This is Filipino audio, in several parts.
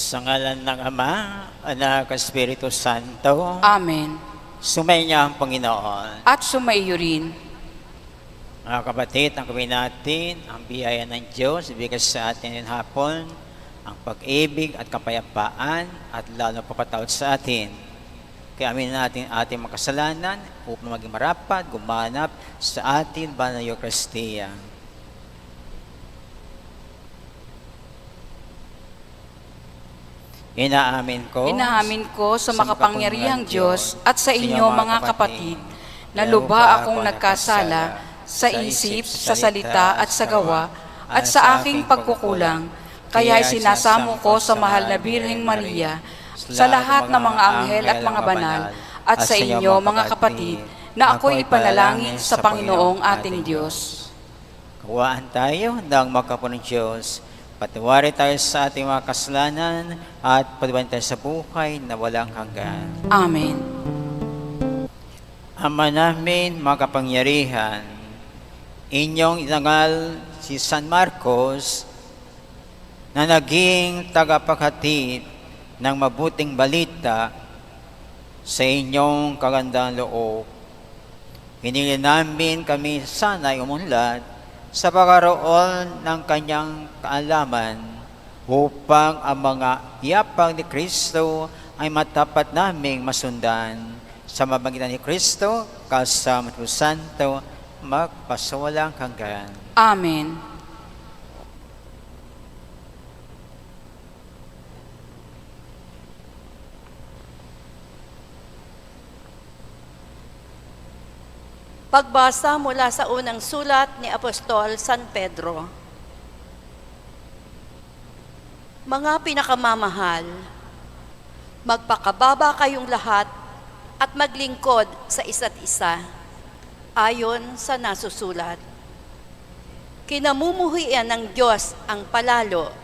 Sa ngalan ng Ama, Anak, Espiritu Santo, Amen. sumainyo ang Panginoon. At sumaiyo rin. Mga kapatid, ang gawin natin, ang biyaya ng Diyos, ibigay sa atin ng hapon, ang pag-ibig at kapayapaan at lalo papatawad sa atin. Kaya aminin natin ating makasalanan upang maging marapat, gumanap sa atin banal na Eucharistia. Inaamin ko sa makapangyarihang Diyos at sa inyo mga kapatid, na lubha akong nagkasala sa isip, sa salita at sa gawa, at sa aking pagkukulang. Kaya sinasamo ko sa mahal na Birheng Maria, sa lahat ng mga anghel at mga banal, at sa inyo mga kapatid, na ako'y ipanalangin sa Panginoong ating Diyos. Kawaan tayo ng makapunong Diyos. Patawarin tayo sa ating mga kasalanan at patawarin tayo sa buhay na walang hanggan. Amen. Ama namin, makapangyarihan, inyong inangal si San Marcos na naging tagapaghatid ng mabuting balita sa inyong kagandang loob. Hinili namin kami sana'y umunlad sa pagkaroon ng kanyang kaalaman upang ang mga yapang ni Kristo ay matapat naming masundan sa mamagitan ni Kristo kasama ng Santo magpasawalang hanggan. Amen. Pagbasa mula sa unang sulat ni Apostol San Pedro. Mga pinakamamahal, magpakababa kayong lahat at maglingkod sa isa't isa, ayon sa nasusulat. Kinamumuhian ng Diyos ang palalo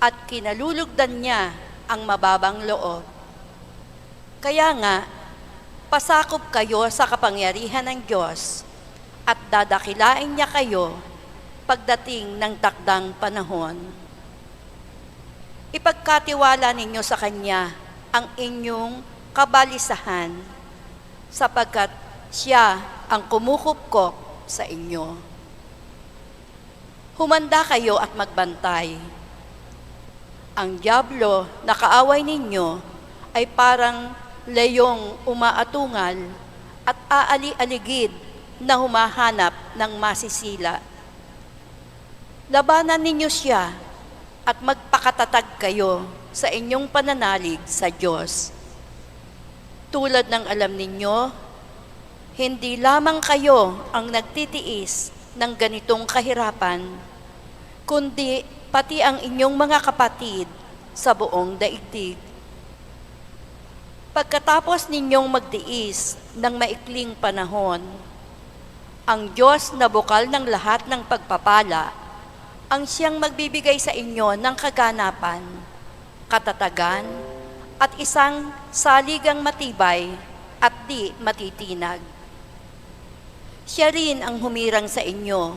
at kinalulugdan niya ang mababang loob. Kaya nga, pasakop kayo sa kapangyarihan ng Diyos at dadakilain niya kayo pagdating ng takdang panahon. Ipagkatiwala ninyo sa Kanya ang inyong kabalisahan sapagkat Siya ang kumukupkop sa inyo. Humanda kayo at magbantay. Ang dyablo na kaaway ninyo ay parang leyong umaatungal at aali-aligid na humahanap ng masisila. Labanan ninyo siya at magpakatatag kayo sa inyong pananalig sa Diyos. Tulad ng alam ninyo, hindi lamang kayo ang nagtitiis ng ganitong kahirapan, kundi pati ang inyong mga kapatid sa buong daigdig. Pagkatapos ninyong magtiis ng maikling panahon, ang Diyos na bukal ng lahat ng pagpapala, ang siyang magbibigay sa inyo ng kaganapan, katatagan, at isang saligang matibay at di matitinag. Siya rin ang humirang sa inyo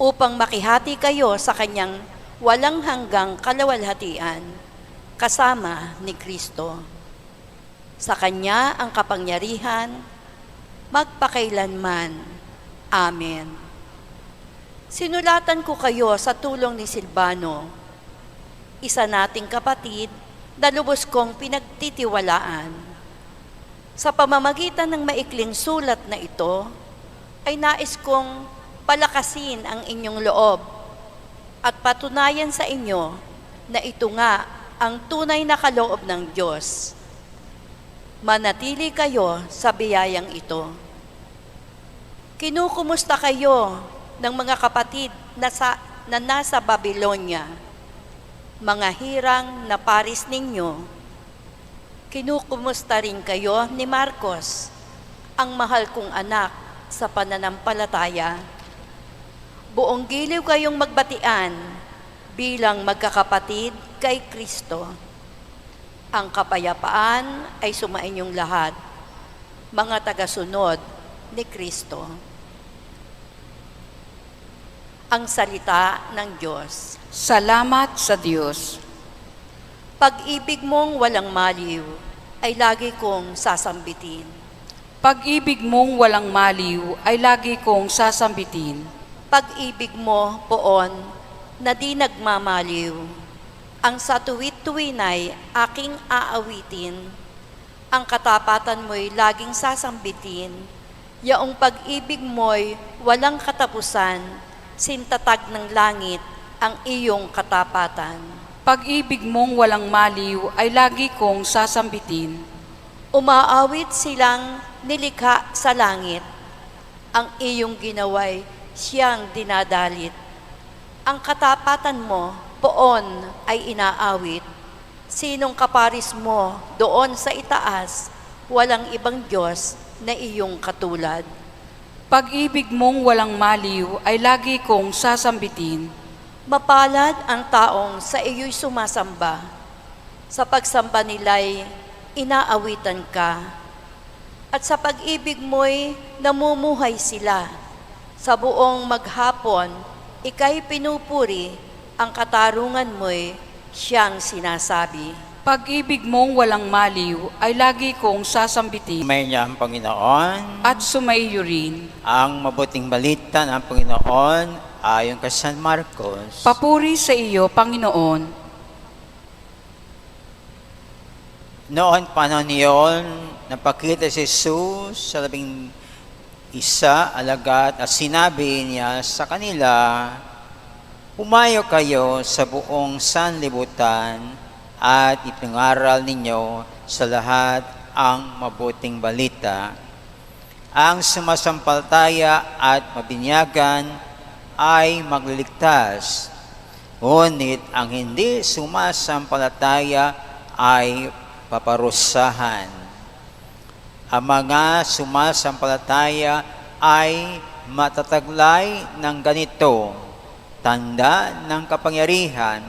upang makihati kayo sa kanyang walang hanggang kalawalhatian, kasama ni Kristo. Sa Kanya ang kapangyarihan, magpakailanman. Amen. Sinulatan ko kayo sa tulong ni Silvano, isa nating kapatid na lubos kong pinagtitiwalaan. Sa pamamagitan ng maikling sulat na ito, ay nais kong palakasin ang inyong loob at patunayan sa inyo na ito nga ang tunay na kaloob ng Diyos. Manatili kayo sa biyayang ito. Kinukumusta kayo ng mga kapatid na nasa Babylonia, mga hirang na paris ninyo. Kinukumusta rin kayo ni Marcos, ang mahal kong anak sa pananampalataya. Buong giliw kayong magbatian bilang magkakapatid kay Kristo. Ang kapayapaan ay sumainyong lahat, mga tagasunod ni Kristo. Ang salita ng Diyos. Salamat sa Diyos. Pag-ibig mong walang maliw ay lagi kong sasambitin. Pag-ibig mong walang maliw ay lagi kong sasambitin. Pag-ibig mo, poon, na di nagmamaliw, ang sa tuwid-tuwinay aking aawitin, ang katapatan mo'y laging sasambitin, yaong pag-ibig mo'y walang katapusan, sintatag ng langit ang iyong katapatan. Pag-ibig mong walang maliw ay lagi kong sasambitin. Umaawit silang nilikha sa langit, ang iyong ginaway siyang dinadalit. Ang katapatan mo, poon, ay inaawit. Sinong kaparis mo doon sa itaas, walang ibang Diyos na iyong katulad. Pag-ibig mong walang maliw ay lagi kong sasambitin. Mapalad ang taong sa iyo'y sumasamba. Sa pagsamba nila'y inaawitan ka. At sa pag-ibig mo'y namumuhay sila. Sa buong maghapon, ika'y pinupuri, ang katarungan mo'y siyang sinasabi. Pag-ibig mong walang maliw ay lagi kong sasambitin. May niya ang Panginoon. At sumaiyo rin. Ang mabuting balita ng Panginoon ayon kay San Marcos. Papuri sa iyo, Panginoon. Noon panahon niyon, napakita si Jesus sa 11 alagad at sinabi niya sa kanila, "Humayo kayo sa buong sanlibutan at ipingaral ninyo sa lahat ang mabuting balita. Ang sumasampalataya at mabinyagan ay magliligtas, ngunit ang hindi sumasampalataya ay paparusahan. Ang mga sumasampalataya ay matataglay ng ganito, tanda ng kapangyarihan,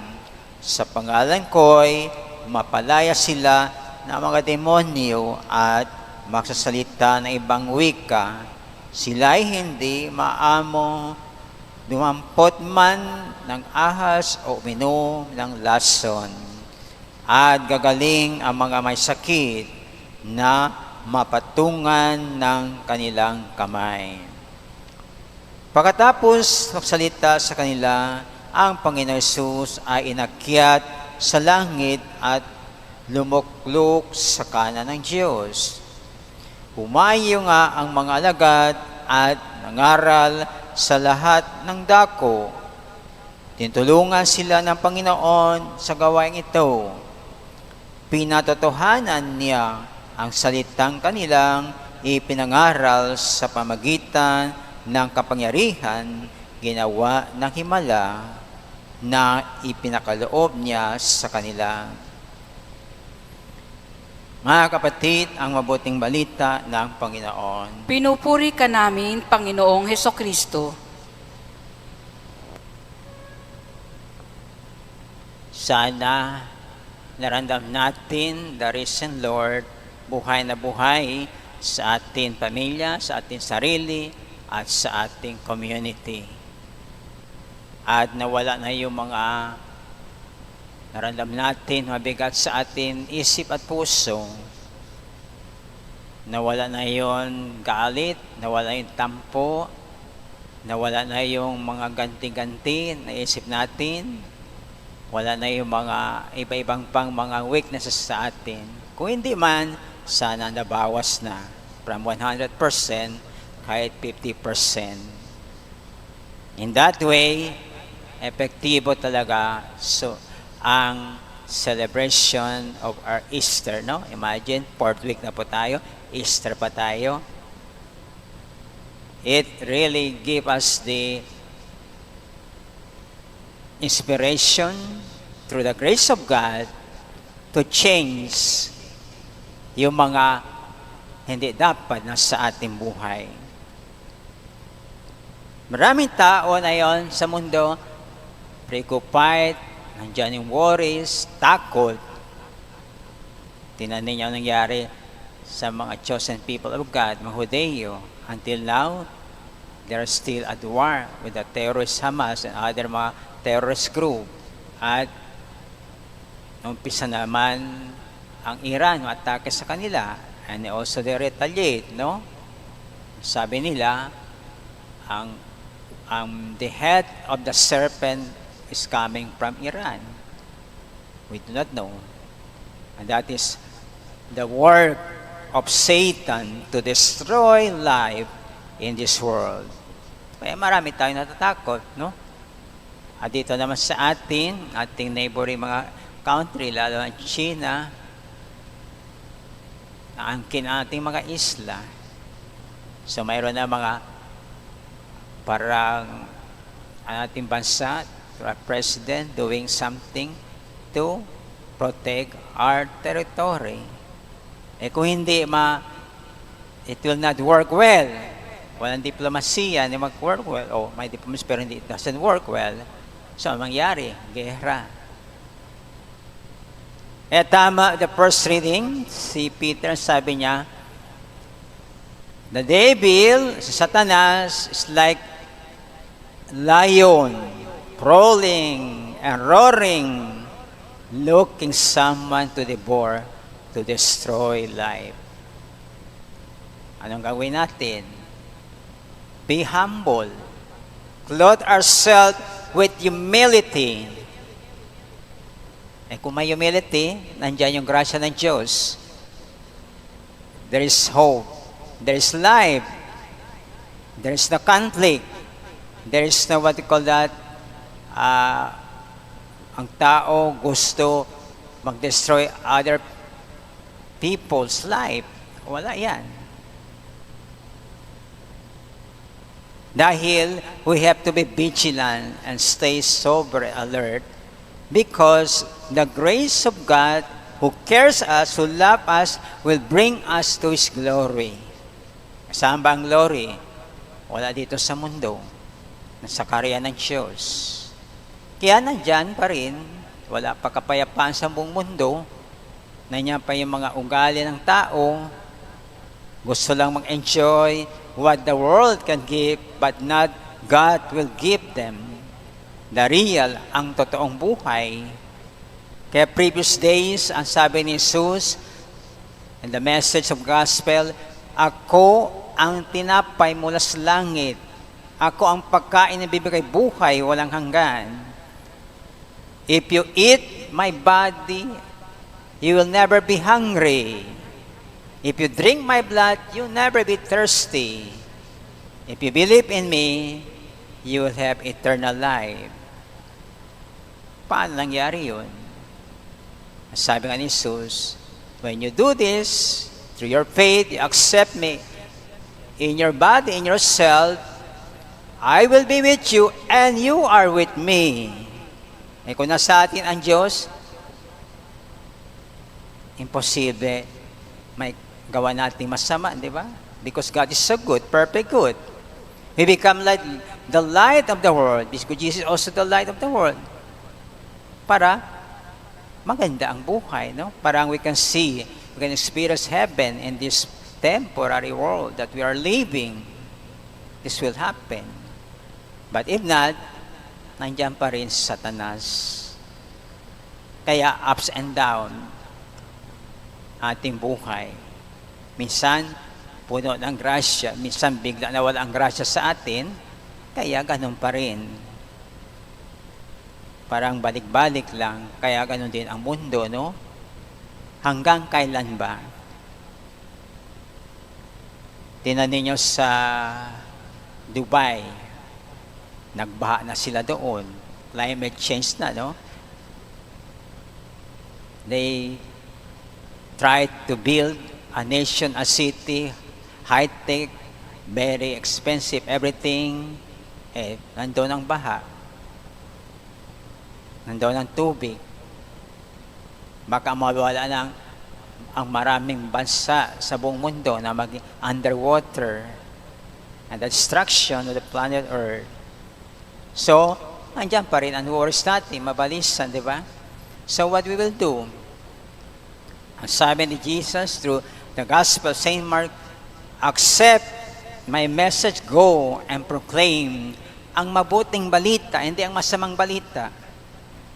sa pangalan ko'y mapalaya sila ng mga demonyo at magsasalita ng ibang wika. Sila'y hindi maamo dumampot man ng ahas o uminom ng lason. At gagaling ang mga may sakit na mapatungan ng kanilang kamay." Pagkatapos magsalita sa kanila, ang Panginoon Hesus ay inakyat sa langit at lumuklok sa kanan ng Diyos. Humayo nga ang mga alagad at nangaral sa lahat ng dako. Tinutulungan sila ng Panginoon sa gawain ito. Pinatotohanan niya ang salitang kanilang ipinangaral sa pamagitan ng kapangyarihan ginawa ng himala na ipinakaloob niya sa kanila. Mga kapatid, ang mabuting balita ng Panginoon. Pinupuri ka namin, Panginoong Hesukristo. Sana naramdam natin the risen Lord, buhay na buhay sa ating pamilya, sa ating sarili, at sa ating community. At nawala na yung mga naramdam natin mabigat sa ating isip at puso. Nawala na yung galit, nawala yung tampo, nawala na yung mga ganti-ganti na isip natin, wala na yung mga iba-ibang pang mga weaknesses sa atin. Kung hindi man, sana nabawas na from 100% kahit 50%. In that way, epektibo talaga ang celebration of our Easter, no? Imagine, 4th week na po tayo, Easter pa tayo. It really gives us the inspiration through the grace of God to change yung mga hindi dapat na sa ating buhay. Maraming tao na yon sa mundo, preoccupied, nandiyan yung worries, takot. Tingnan ninyo ang nangyari sa mga chosen people of God, mga Hudeo. Until now, they're still at war with the terrorist Hamas and other mga terrorist group. At umpisa naman ang Iran, atake sa kanila, and also they retaliate, no? Sabi nila, the head of the serpent is coming from Iran. We do not know. And that is the work of Satan to destroy life in this world. Kaya marami tayong natatakot, no? At dito naman sa ating neighboring mga country, lalo ang China, ang ating mga isla. So mayroon na mga parang ang ating bansa, our president doing something to protect our territory. Kung hindi it will not work well. Walang diplomasiya na mag-work well. May diplomacy pero it doesn't work well. So, mangyari? Gera. Tama, the first reading, si Peter sabi niya, the devil, si Satanas, is like lion, prowling and roaring, looking someone to devour, to destroy life. Anong gawin natin? Be humble. Clothe ourselves with humility. Kung may humility, nandiyan yung grasya ng Diyos. There is hope. There is life. There is no conflict. There is no what you call that, ang tao gusto mag-destroy other people's life. Wala yan. Dahil we have to be vigilant and stay sober, alert, because the grace of God who cares us, who loves us, will bring us to His glory. Saan ba ang glory? Wala dito sa mundo. Nasa karya ng Diyos. Kaya nandyan pa rin, wala pa kapayapaan sa buong mundo, nandiyan pa yung mga ugali ng tao, gusto lang mag-enjoy what the world can give, but not God will give them. The real, ang totoong buhay. Kaya previous days, ang sabi ni Jesus, in the message of gospel, ako ang tinapay mula sa langit. Ako ang pagkain na bibigay buhay, walang hanggan. If you eat my body, you will never be hungry. If you drink my blood, you'll never be thirsty. If you believe in me, you will have eternal life. Paano nangyari yun? Sabi nga ni Jesus, when you do this, through your faith, you accept me in your body, in yourself, I will be with you and you are with me. Kung nasa atin ang Diyos, imposible may gawa natin masama, di ba? Because God is so good, perfect good. We become like the light of the world, because Jesus is also the light of the world. Para maganda ang buhay, no? Parang we can see, we can experience heaven in this temporary world that we are living. This will happen. But if not, nandiyan pa rin si Satanas. Kaya ups and down ating buhay. Minsan, puno ng grasya. Minsan, bigla nawala ang grasya sa atin. Kaya ganun pa rin. Parang balik-balik lang. Kaya ganun din ang mundo, no? Hanggang kailan ba? Tingnan ninyo sa Dubai. Nagbaha na sila doon. Climate change na, no? They tried to build a nation, a city, high-tech, very expensive, everything. Nandoon ang baha. Nandoon ang tubig. Baka mawala ng ang maraming bansa sa buong mundo na maging underwater and the destruction of the planet Earth. So, andyan pa rin ang worries natin, mabalisan, di ba? So, what we will do? Ang sabi ni Jesus through the Gospel of St. Mark, accept my message, go and proclaim ang mabuting balita, hindi ang masamang balita.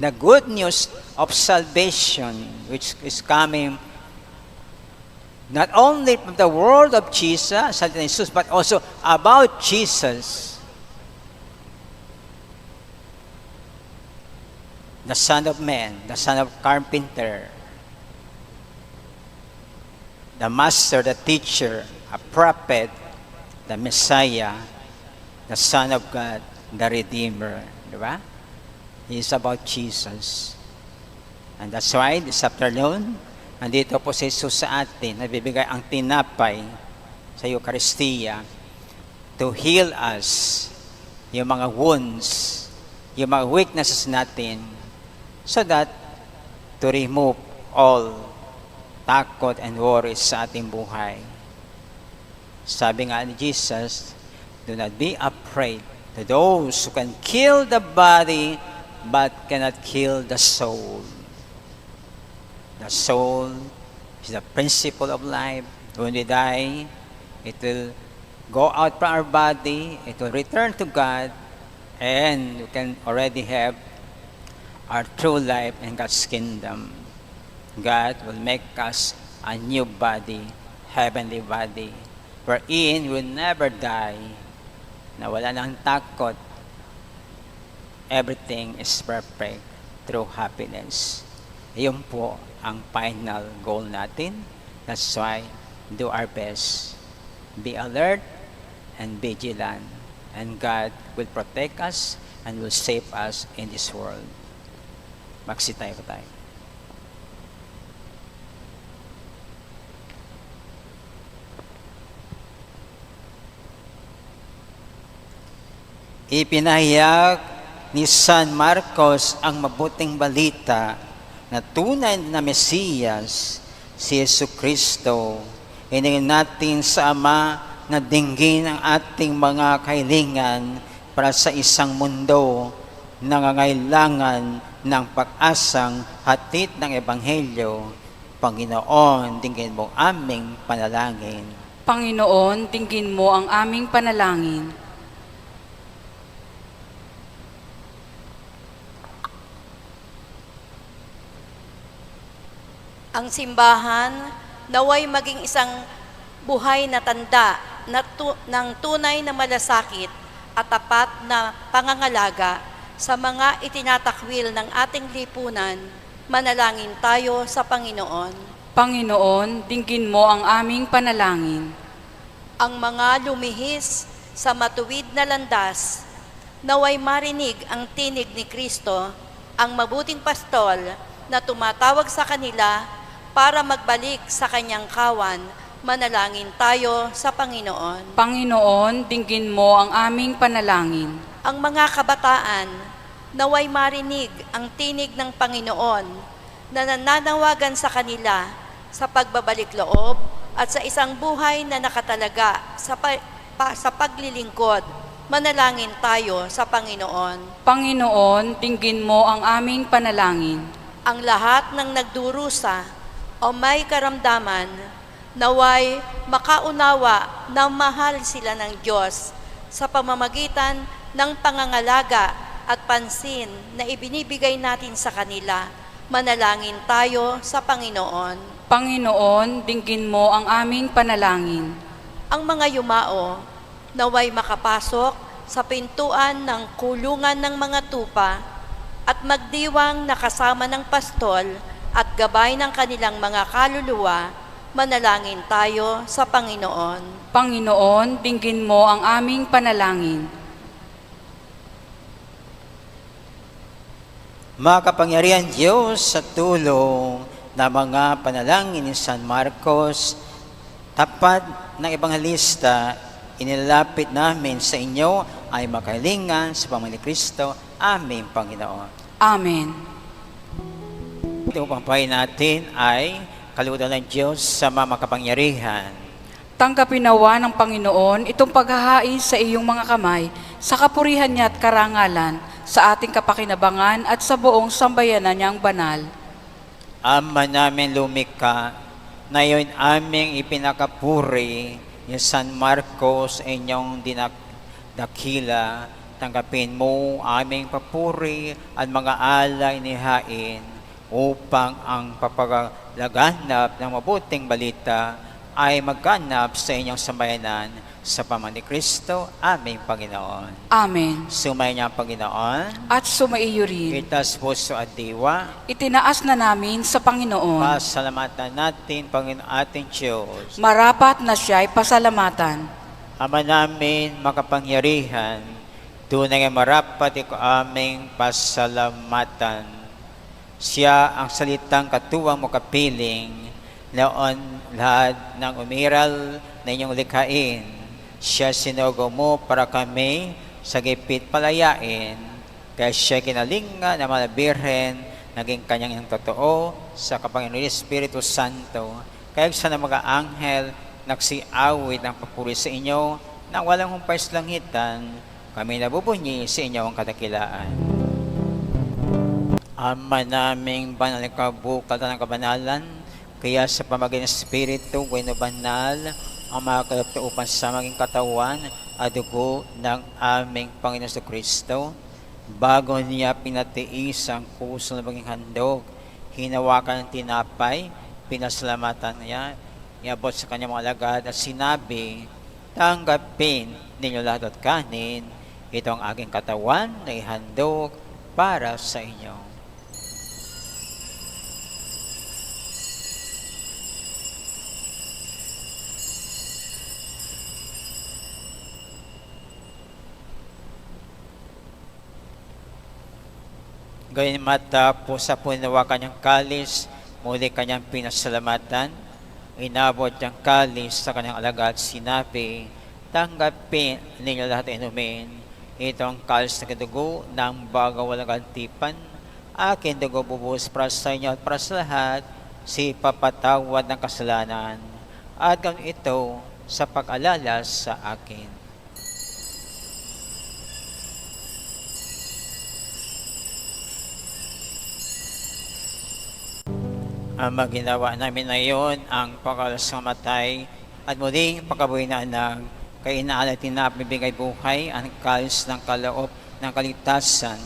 the good news of salvation, which is coming not only from the word of Jesus, salita ni Jesus, but also about Jesus, the Son of Man, the Son of Carpenter, the Master, the Teacher, a Prophet, the Messiah, the Son of God, the Redeemer. Di ba? It's about Jesus. And that's why this afternoon, nandito po si Jesus sa atin, nabibigay ang tinapay sa Eucharistia to heal us, yung mga wounds, yung mga weaknesses natin, so that to remove all takot and worries sa ating buhay. Sabi nga ni Jesus, do not be afraid to those who can kill the body but cannot kill the soul. The soul is the principle of life. When we die, it will go out from our body, it will return to God, and we can already have our true life in God's kingdom. God will make us a new body, heavenly body, wherein we will never die, na wala nang takot. Everything is perfect through happiness. Iyon po ang final goal natin. That's why do our best. Be alert and vigilant. And God will protect us and will save us in this world. Magsitayo po tayo. Ipinahayag ni San Marcos ang mabuting balita na tunay na Mesiyas, si Jesucristo. Hiningin natin sa Ama na dinggin ang ating mga kahilingan para sa isang mundo na nangangailangan ng pag-asang hatid ng Ebanghelyo. Panginoon, dinggin mo aming panalangin. Panginoon, dinggin mo ang aming panalangin. Ang simbahan naway maging isang buhay na tanda ng tunay na malasakit at tapat na pangangalaga sa mga itinatakwil ng ating lipunan. Manalangin tayo sa Panginoon. Panginoon, dinggin mo ang aming panalangin. Ang mga lumihis sa matuwid na landas, naway marinig ang tinig ni Kristo, ang mabuting pastol na tumatawag sa kanila para magbalik sa kanyang kawan. Manalangin tayo sa Panginoon. Panginoon, dinggin mo ang aming panalangin. Ang mga kabataan, naway marinig ang tinig ng Panginoon na nananawagan sa kanila sa pagbabalik loob at sa isang buhay na nakatalaga sa paglilingkod. Manalangin tayo sa Panginoon. Panginoon, dinggin mo ang aming panalangin. Ang lahat ng nagdurusa o may karamdaman, naway makaunawa na mahal sila ng Diyos sa pamamagitan ng pangangalaga at pansin na ibinibigay natin sa kanila. Manalangin tayo sa Panginoon. Panginoon, dinggin mo ang aming panalangin. Ang mga yumao, naway makapasok sa pintuan ng kulungan ng mga tupa at magdiwang na kasama ng pastol at gabay ng kanilang mga kaluluwa. Manalangin tayo sa Panginoon. Panginoon, dinggin mo ang aming panalangin. Makapangyarihan Diyos, sa tulong ng mga panalangin ni San Marcos, tapat ng Ebanghelista, inilalapit namin sa inyo ay makahilingan sa pamamagitan ni Kristo. Amen, Panginoon. Amen. Itong pampahay natin ay kalutan ng Diyos sa makapangyarihan. Tanggapin nawa ng Panginoon itong paghahain sa iyong mga kamay, sa kapurihan niya at karangalan, sa ating kapakinabangan at sa buong sambayanan niyang banal. Ama namin lumikha, na yun aming ipinakapuri ni San Marcos inyong dinakila, tanggapin mo aming papuri at mga alay ni hain upang ang papaglaganap ng mabuting balita ay magganap sa inyong sambayanan sa pamagitan ni Kristo, aming Panginoon. Amen. Sumayin niya ang Panginoon. At sumaiyo rin. Itas puso at diwa. Itinaas na namin sa Panginoon. Pasalamatan natin, Panginoon ating Diyos. Marapat na siya'y pasalamatan. Ama namin makapangyarihan, tunay ang marapat ikaw aming pasalamatan. Siya ang salitang katuwang mo kapiling, noon lahat ng umiral na inyong likhain. Siya sinugo mo para kami sa gipit palayain. Kaya siya kinalinga na mga birhen, naging kanyang yung totoo sa Kapanginoon Espiritu Santo. Kaya sa mga anghel, nagsiawit ng papuri sa inyo na walang humpay sa langitan, kami nabubunyi sa inyo ang kadakilaan. Ama naming banal na kabukal ng kabanalan, kaya sa pamamagitan ng Espiritu, wino banal, ang mga kalaptaupan sa maging katawan at dugo ng aming Panginoon sa Kristo, bago niya pinatiis ang puso na maging handog, hinawakan ng tinapay, pinasalamatan niya, iabot sa kanyang mga alagad at sinabi, tanggapin ninyo lahat at kanin, ito ang aking katawan na ihandog para sa inyo. Gayun matapos sa punawa kanyang kalis, muli kanyang pinasalamatan, inabot niyang kalis sa kanyang alagad, sinabi, tanggapin ninyo lahat inumin, ito ang kalis na dugo ng bago walang antipan, akin dugo bubuhos para sa inyo at para sa lahat, si papatawad ng kasalanan, at gawin ito sa pag-alala sa akin. Ang maginawa namin ngayon ang pagkalas ng matay at muling pagkabuhay na anak, kaya inaalatin na bibigay buhay ang kalis ng kaloob ng kaligtasan.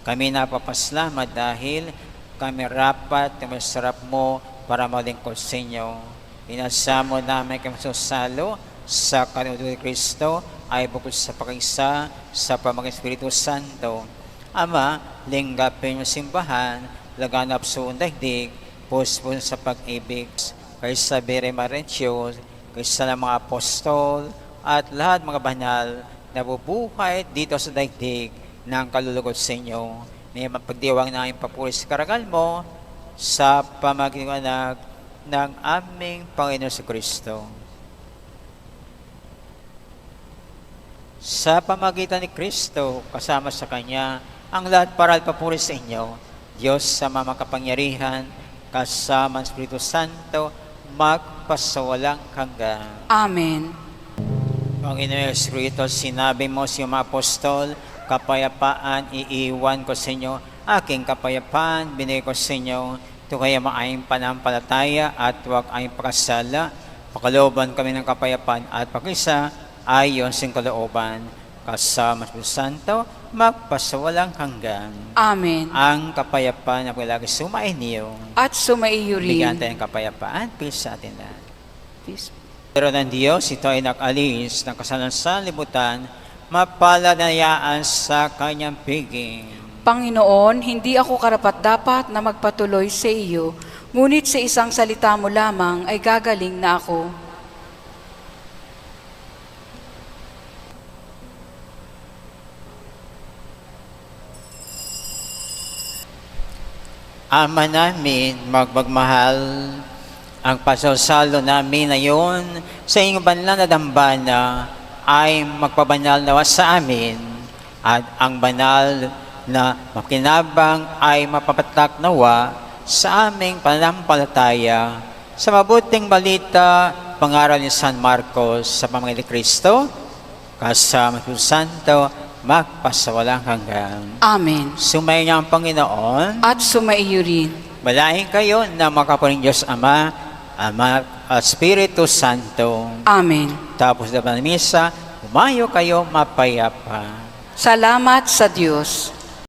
Kami napapaslamat dahil kami rapat na masarap mo para malingkod sa inyo. Inasamo namin kami susalo sa kanudo ni Kristo ay bukod sa pag-isa sa pamamagitan ng Espiritu Santo. Ama, linggapin yung simbahan, laganap sa daigdig, puspon sa pag-ibig, kay sa Bere Marencio, kay sa mga apostol, at lahat mga banal na bubuhay dito sa daigdig ng kalulugod sa inyo. May mapagdiwang na ang papuri sa karangal mo sa pamagitan ng aming Panginoon sa Kristo. Sa pamagitan ni Kristo, kasama sa Kanya, ang lahat para papuri sa inyo, Diyos sa makapangyarihan, kasama ng Espiritu Santo, magpasawalang hanggan. Amen. Panginoon Espiritu, sinabi mo sa mga apostol, kapayapaan iiwan ko sa inyo, aking kapayapaan binigay ko sa inyo, ito kaya maayong panampalataya at huwag ayong pagkasala, pakalooban kami ng kapayapaan at pag-isa ayon sa kalooban, kasama ng Espiritu Santo, magpasawalang hanggan. Amen. Ang kapayapaan na palagi sumain niyo. At sumaiyo rin. Bigyan tayo ng kapayapaan. Peace sa atin lahat. Peace. Pero ng Diyos, ito ay nakalis ng kasalanan sa libutan, mapaladayaan sa kanyang piging. Panginoon, hindi ako karapat-dapat na magpatuloy sa iyo, ngunit sa isang salita mo lamang ay gagaling na ako. Ama namin, magmagmahal, ang pasasalo namin na yun sa inyong banal na dambana ay magpabanal nawa sa amin at ang banal na makinabang ay mapapatak nawa sa aming pananampalataya sa mabuting balita pangaral ni San Marcos sa pamamagitan ni Kristo kasama ng Santo magpasawalang hanggan. Amen. Sumayin niyo ang Panginoon. At sumaiyo rin. Malahin kayo na makaparing Diyos Ama, Ama at Espiritu Santo. Amen. Tapos na ng misa, umayo kayo mapayapa. Salamat sa Diyos.